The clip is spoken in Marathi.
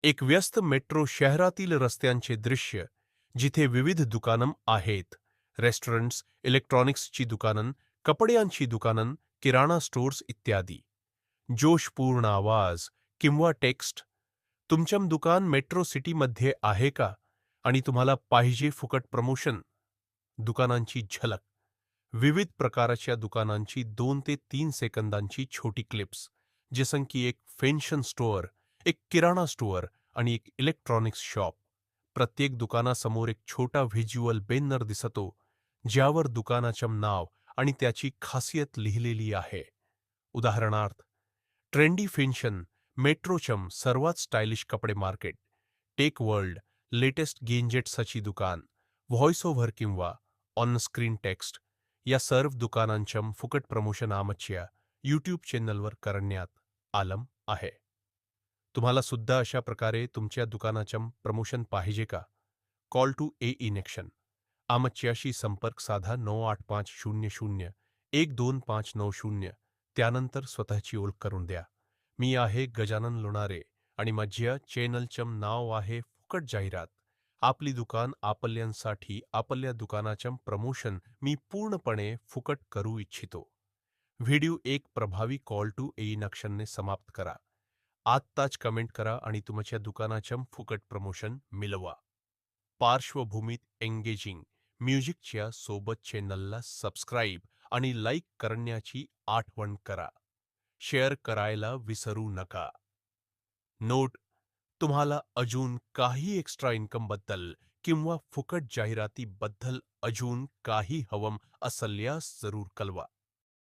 एक व्यस्त मेट्रो शहरातील रस्त्यांचे दृश्य, जिथे विविध दुकानं आहेत. रेस्टॉरंट्स, इलेक्ट्रॉनिक्सची दुकानं, कपड्यांची दुकानं, किराणा स्टोअर्स इत्यादी. जोशपूर्ण आवाज किंवा टेक्स्ट. तुमचं दुकान मेट्रो सिटीमध्ये आहे का? आणि तुम्हाला पाहिजे फुकट प्रमोशन? दुकानांची झलक. विविध प्रकारच्या दुकानांची 2 ते 3 सेकंदांची छोटी क्लिप्स, जसं की एक फॅशन स्टोअर, एक किराणा स्टोअर आणि एक इलेक्ट्रॉनिक्स शॉप. प्रत्येक दुकानासमोर एक छोटा व्हिज्युअल बॅनर दिसतो, ज्यावर दुकानाचं नाव आणि त्याची खासियत लिहिलेली आहे. उदाहरणार्थ, ट्रेंडी फॅशन, मेट्रोचम सर्वात स्टायलिश कपडे मार्केट, टेक वर्ल्ड, लेटेस्ट गॅजेट्सची दुकान, व्हॉइस ओव्हर किंवा ऑन स्क्रीन टेक्स्ट. या सर्व दुकानांचं फुकट प्रमोशन आमच्या यूट्यूब चॅनलवर करण्यात आलं आहे. तुम्हाला सुद्धा अशा प्रकारे तुमच्या दुकानाचं प्रमोशन पाहिजे का? Call to a in action. आमच्याशी संपर्क साधा 9850012590. त्यानंतर स्वतःची ओळख करून द्या. मी आहे गजानन लोणारे आणि माझ्या चॅनलचं नाव आहे फुकट जाहिरात. आपली दुकान आपल्यांसाठी, आपल्या दुकानाचं प्रमोशन मी पूर्णपणे फुकट करू इच्छितो. व्हिडिओ एक प्रभावी कॉल टू इन ॲक्शनने समाप्त करा. आत्ताच कमेंट करा आणि तुमच्या दुकानाचं फुकट प्रमोशन मिळवा. पार्श्वभूमीत एंगेजिंग म्युझिकच्या सोबत चॅनलला सबस्क्राईब आणि लाईक करण्याची आठवण करा. शेअर करायला विसरू नका. नोट: तुम्हाला अजून काही एक्स्ट्रा इन्कमबद्दल किंवा फुकट जाहिरातीबद्दल अजून काही हवं असल्यास जरूर कळवा.